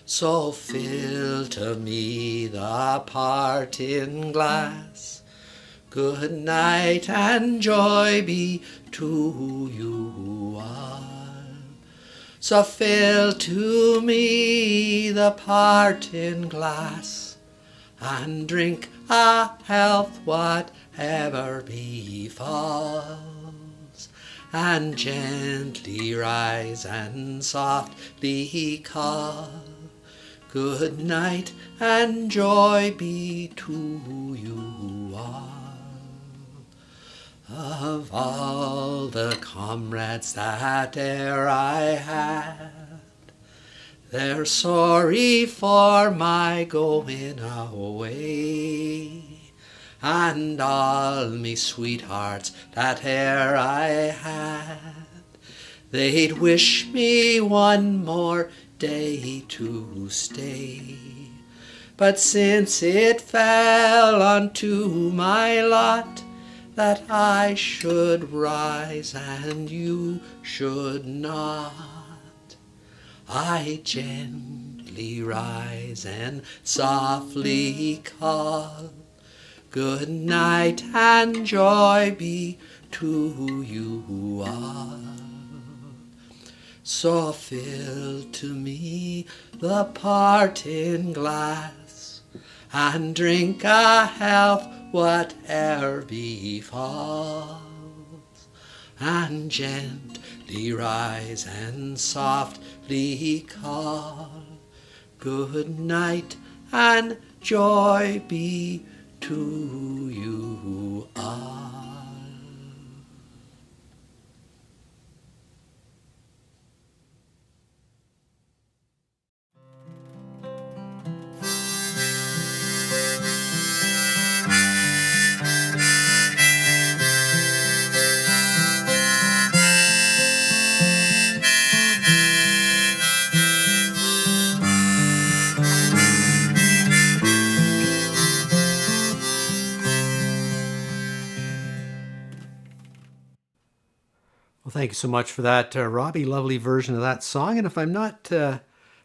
[SPEAKER 3] So fill to me the parting glass. Good night and joy be to you all. So fill to me the parting glass, and drink a health whatever befalls, and gently rise and softly call. Good night and joy be to you all. Of all the comrades that e'er I had, they're sorry for my going away. And all me sweethearts that e'er I had, they'd wish me one more day to stay. But since it fell unto my lot that I should rise and you should not, I gently rise and softly call. Good night and joy be to you all.
[SPEAKER 1] So fill to me the parting glass, and drink a health whate'er befalls, and gently rise and softly call, good night and joy be to you all.
[SPEAKER 3] Well, thank you so much for that, Robbie. Lovely version of that song. And if I'm not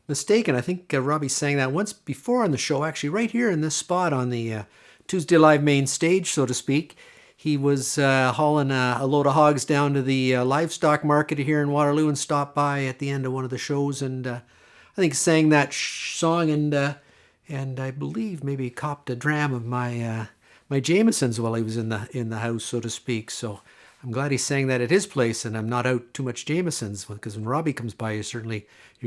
[SPEAKER 3] mistaken, I think Robbie sang that once before on the show, actually right here in this spot on the Tuesday Live main stage, so to speak. He was hauling a load of hogs down to the livestock market here in Waterloo and stopped by at the end of one of the shows, and I think sang that song, and I believe maybe copped a dram of my my Jamesons while he was in the house, so to speak. So I'm glad he sang that at his place, and I'm not out too much Jamesons, because when Robbie comes by, you're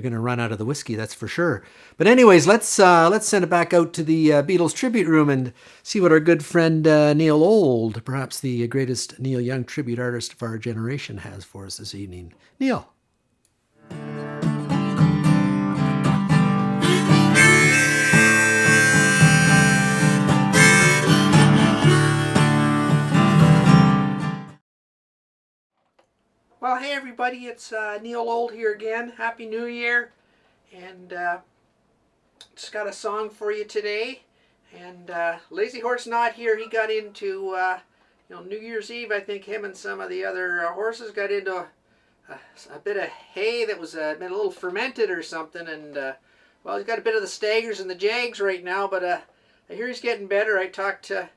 [SPEAKER 3] going to run out of the whiskey, that's for sure. But anyways, let's send it back out to the Beatles tribute room and see what our good friend Neil Old, perhaps the greatest Neil Young tribute artist of our generation, has for us this evening. Neil. Well, hey everybody, it's Neil Old here again. Happy New Year, and just got a song for you today. And Lazy Horse not here. He got into New Year's Eve. I think him and some of the other horses got into a bit of hay that was been a little fermented or something. And well, he's got a bit of the staggers and the jags right now, but I hear he's getting better. I talked to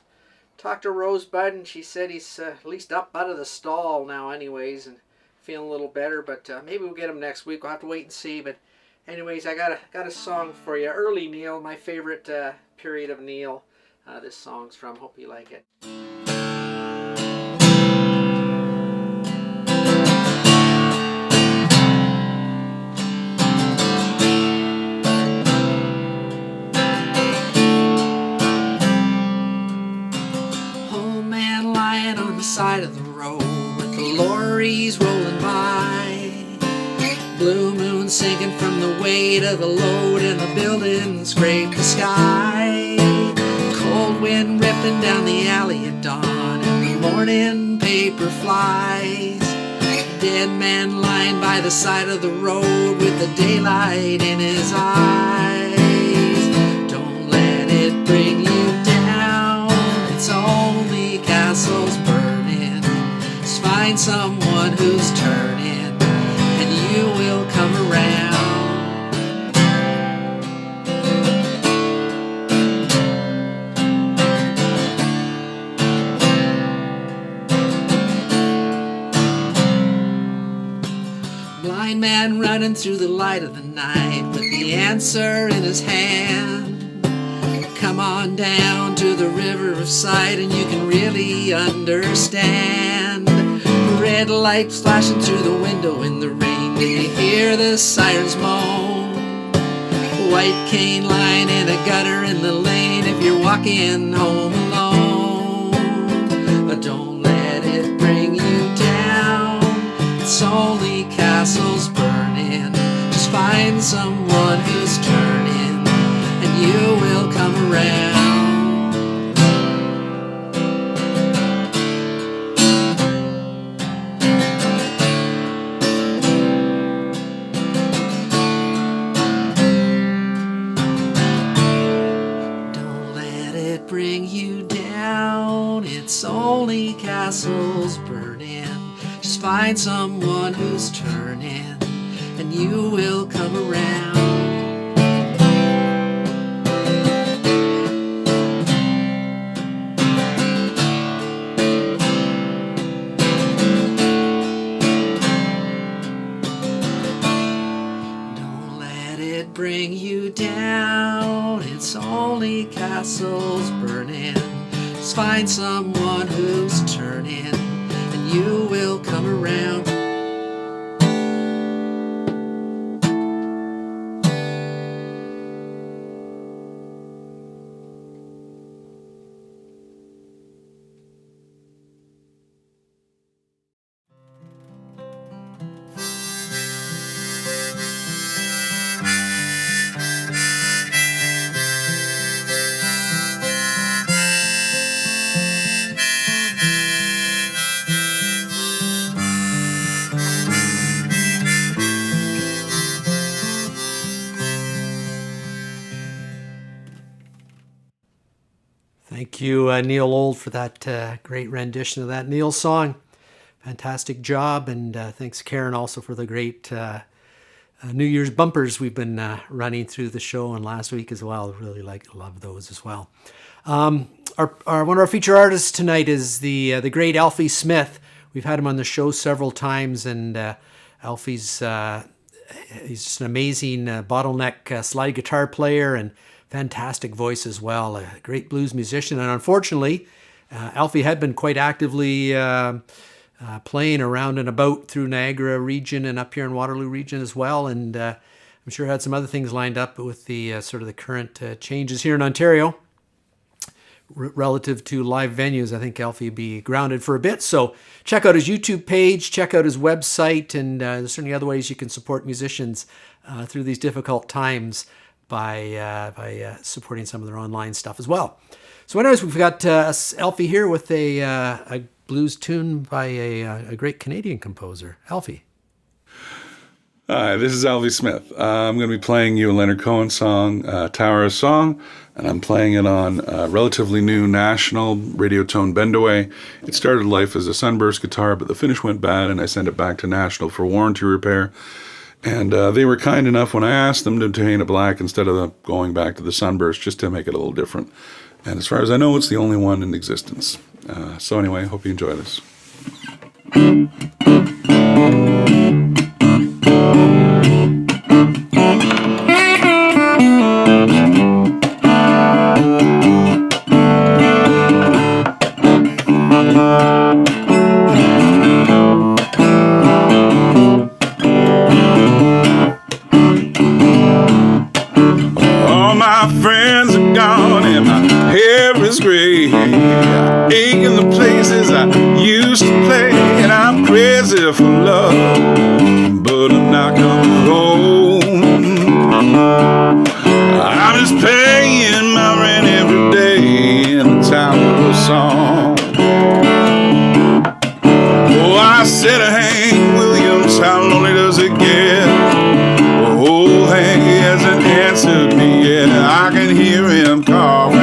[SPEAKER 3] Rosebud, and she said he's at least up out of the stall now, anyways, and feeling a little better, but maybe we'll get him next week. We'll have to wait and see. But anyways, I got a song for you. Early Neil, my favorite period of Neil. This song's from. Hope you like it. Old man lying on the side of the road with the lorries rolling by, blue moon sinking from the weight of the load, and the buildings scrape the sky. Cold wind ripping down the alley at dawn, and the morning paper flies. Dead man lying by the side of the road with the daylight in his eyes. Don't let it bring you down, it's only castles burning. Just find someone who's turning, and you will come around. Blind man running through the light of the night with the answer in his hand. Come on down to the river of sight and you can really understand. Red lights flashing through the window in the rain, do you hear the sirens moan? White cane lying in a gutter in the lane if you're walking home alone. But don't let it bring you down, it's only castles burning. Just find someone who's turning, and you will come around. Don't let it bring you down, it's only castles burning. Just find someone who's turning, and you will come around.
[SPEAKER 1] bring you down. It's only castles burning. Just find someone who's turning, and you will come around. Thank you, Neil Old, for that great rendition of that Neil song. Fantastic job, and thanks, Karen, also for the great New Year's bumpers we've been running through the show and last week as well. Really love those as well. One of our feature artists tonight is the great Alfie Smith. We've had him on the show several times, and Alfie's he's just an amazing bottleneck slide guitar player and fantastic voice as well. A great blues musician, and unfortunately, Alfie had been quite actively playing around and about through Niagara region and up here in Waterloo region as well, and I'm sure had some other things lined up with the sort of the current changes here in Ontario relative to live venues. I think Alfie would be grounded for a bit, so check out his YouTube page, check out his website, and there's certainly other ways you can support musicians through these difficult times by supporting some of their online stuff as well. So anyways, we've got Alfie here with a blues tune by a great Canadian composer. Alfie.
[SPEAKER 6] Hi, this is Alfie Smith. I'm going to be playing you a Leonard Cohen song, Tower of Song, and I'm playing it on a relatively new national Radiotone Bendaway. It started life as a Sunburst guitar, but the finish went bad, and I sent it back to National for warranty repair. And they were kind enough when I asked them to paint it black instead of going back to the Sunburst, just to make it a little different. And as far as I know, it's the only one in existence. So anyway, hope you enjoy this. All my friends are gone and my hair is gray. I ache in the places I used to play, and I'm crazy for love, but I'm not coming home. I'm just paying my rent every day in the Tower of Song. Oh, I said to Hank Williams, how lonely does it get? Oh, Hank hasn't answered me yet. I can hear him calling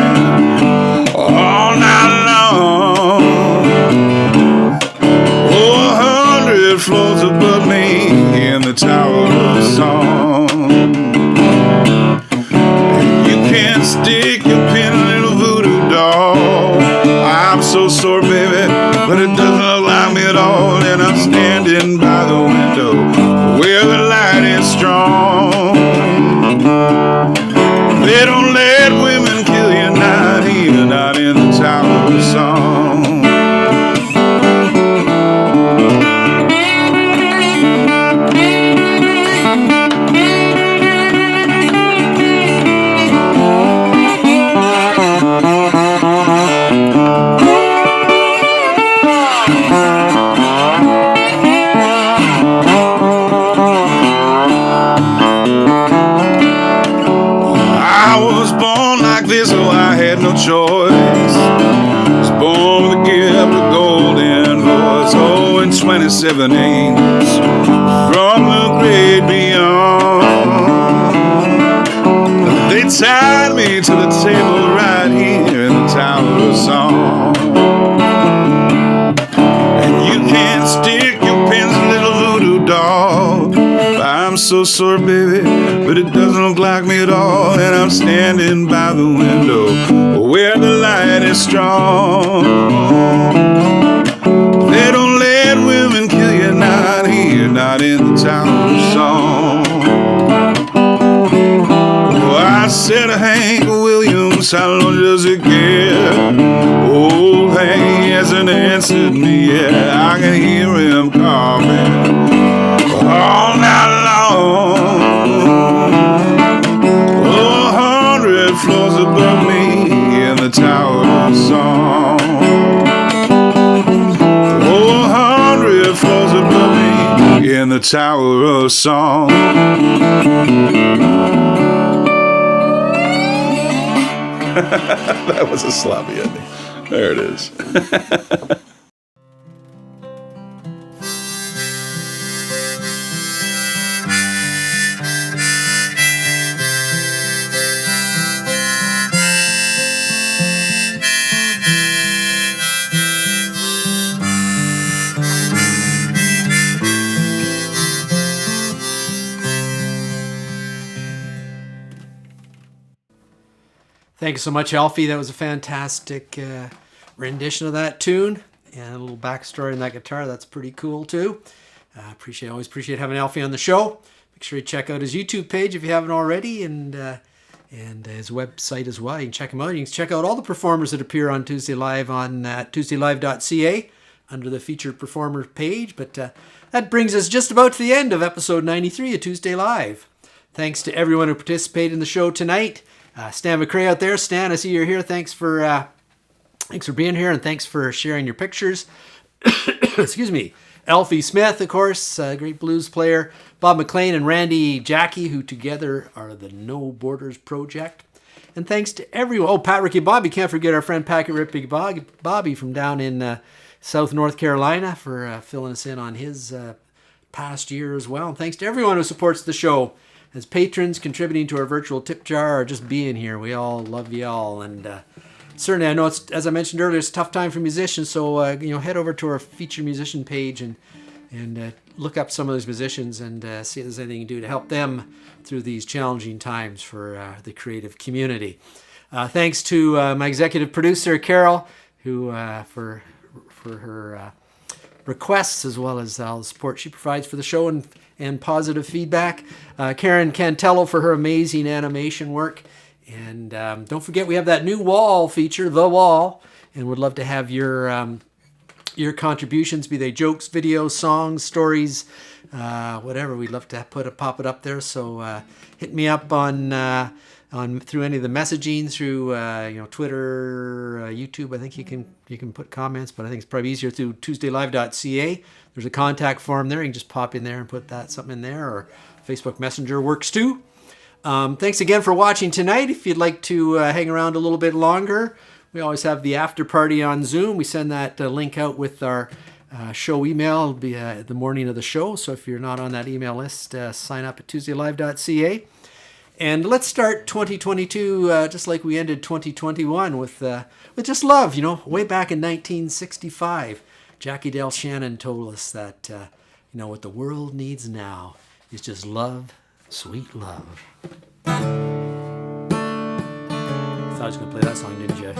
[SPEAKER 6] all night long. Oh, 100 floors above me in the Tower of Song. You can't stick your pin in a little voodoo doll. I'm so sore, baby, but it doesn't look like me at all. And I'm standing by the window where the light is strong. They don't let women kill you, not here, not in the Tower of Song. No choice. Was born with a gift of golden voice. Oh, and 27 angels from the great beyond. They tied me to the table right here in the Tower of Song. And you can't stick your pins in a little voodoo doll. I'm so sore, baby, but it doesn't look like me at all. And I'm standing by the window where the light is strong. They don't let women kill you, not here, not in the Tower of Song. Hank Williams, how long does it get? Old Hank hasn't answered me yet. I can hear him coming all night long. 100 floors above me in the Tower of Song. 100 floors above me in the Tower of Song. That was a sloppy ending. There it is.
[SPEAKER 3] Thanks so much, Alfie. That was a fantastic rendition of that tune, and a little backstory on that guitar. That's pretty cool too. Always appreciate having Alfie on the show. Make sure you check out his YouTube page if you haven't already, and his website as well. You can check him out. You can check out all the performers that appear on Tuesday Live on tuesdaylive.ca under the featured performer page. But that brings us just about to the end of episode 93 of Tuesday Live. Thanks to everyone who participated in the show tonight. Stan McRae out there. Stan, I see you're here. Thanks for being here, and thanks for sharing your pictures. Excuse me. Alfie Smith, of course, great blues player. Bob MacLean and Randy Jackiw, who together are the No Borders Project. And thanks to everyone. Oh, PatRicky Bobby. Can't forget our friend PatRicky Bobby from down in South North Carolina for filling us in on his past year as well. And thanks to everyone who supports the show as patrons, contributing to our virtual tip jar, or just being here. We all love you all. And certainly, I know it's, as I mentioned earlier, it's a tough time for musicians. So head over to our featured musician page and look up some of those musicians and see if there's anything you can do to help them through these challenging times for the creative community. Thanks to my executive producer Carol, who for her requests, as well as all the support she provides for the show and positive feedback. Karen Cantello for her amazing animation work. And don't forget, we have that new wall feature, The Wall, and would love to have your contributions, be they jokes, videos, songs, stories, whatever. We'd love to pop it up there. So hit me up on through any of the messaging, through Twitter, YouTube. I think you can put comments, but I think it's probably easier through tuesdaylive.ca. There's a contact form there. You can just pop in there and put something in there, or Facebook Messenger works too. Thanks again for watching tonight. If you'd like to hang around a little bit longer, we always have the after party on Zoom. We send that link out with our show email. It'll be the morning of the show. So if you're not on that email list, sign up at tuesdaylive.ca. And let's start 2022 just like we ended 2021 with just love. Way back in 1965, Jackie Del Shannon told us that what the world needs now is just love, sweet love. Thought I was going to play that song, didn't you?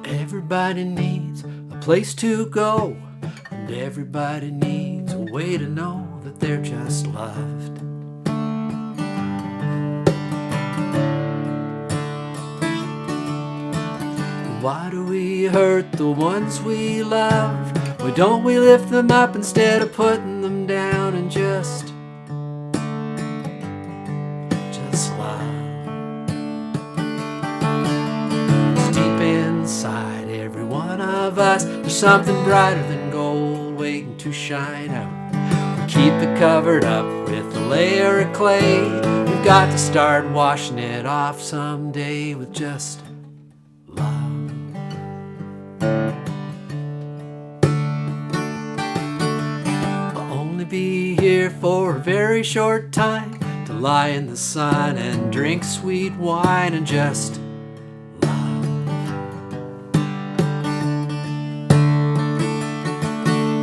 [SPEAKER 3] Everybody needs a place to go, and everybody needs a way to know that they're just loved. Why do we hurt the ones we love? Why don't we lift them up instead of putting them down and just love? It's deep inside every one of us. There's something brighter than gold waiting to shine out. We keep it covered up with a layer of clay. We've got to start washing it off someday with just love. I'll only be here for a very short time, to lie in the sun and drink sweet wine and just love.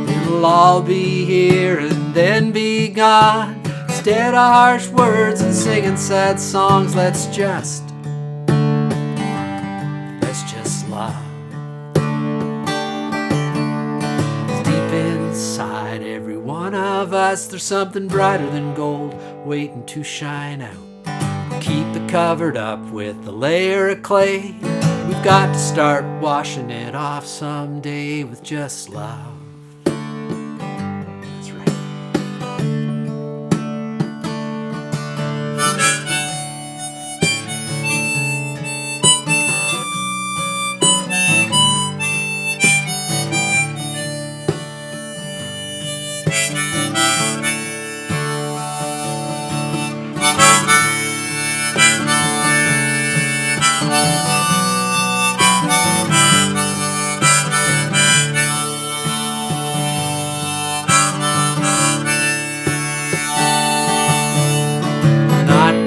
[SPEAKER 3] It'll all be here and then be gone. Instead of harsh words and singing sad songs, let's just love.
[SPEAKER 1] one of us, there's something brighter than gold waiting to shine out. Keep it covered up with a layer of clay. We've got to start washing it off someday with just love. That's right.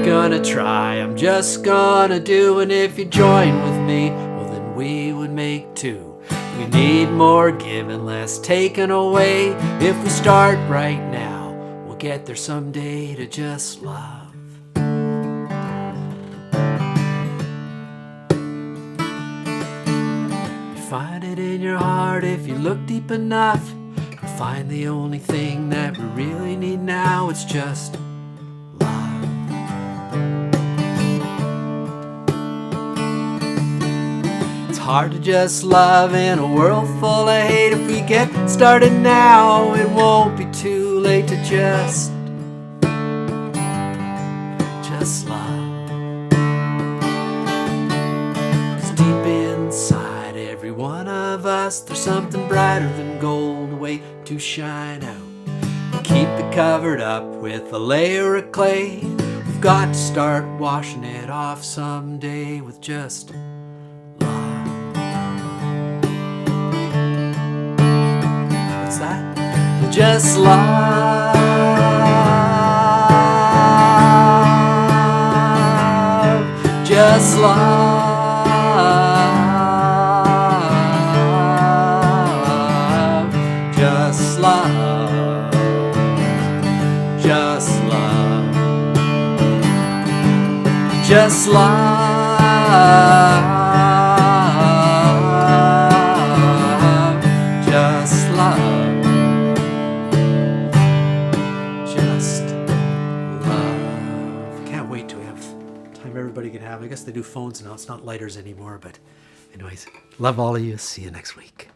[SPEAKER 1] Gonna try, I'm just gonna do, and if you join with me, well then we would make two. We need more giving, less taken away. If we start right now, we'll get there someday to just love. You find it in your heart if you look deep enough. You find the only thing that we really need now, it's just hard to just love in a world full of hate. If we get started now, it won't be too late to just love. 'Cause deep inside every one of us, there's something brighter than gold waiting to shine out. Keep it covered up with a layer of clay. We've got to start washing it off someday with just just love, just love, just love, just love, just love. I guess they do phones now. It's not lighters anymore. But anyways, love all of you. See you next week.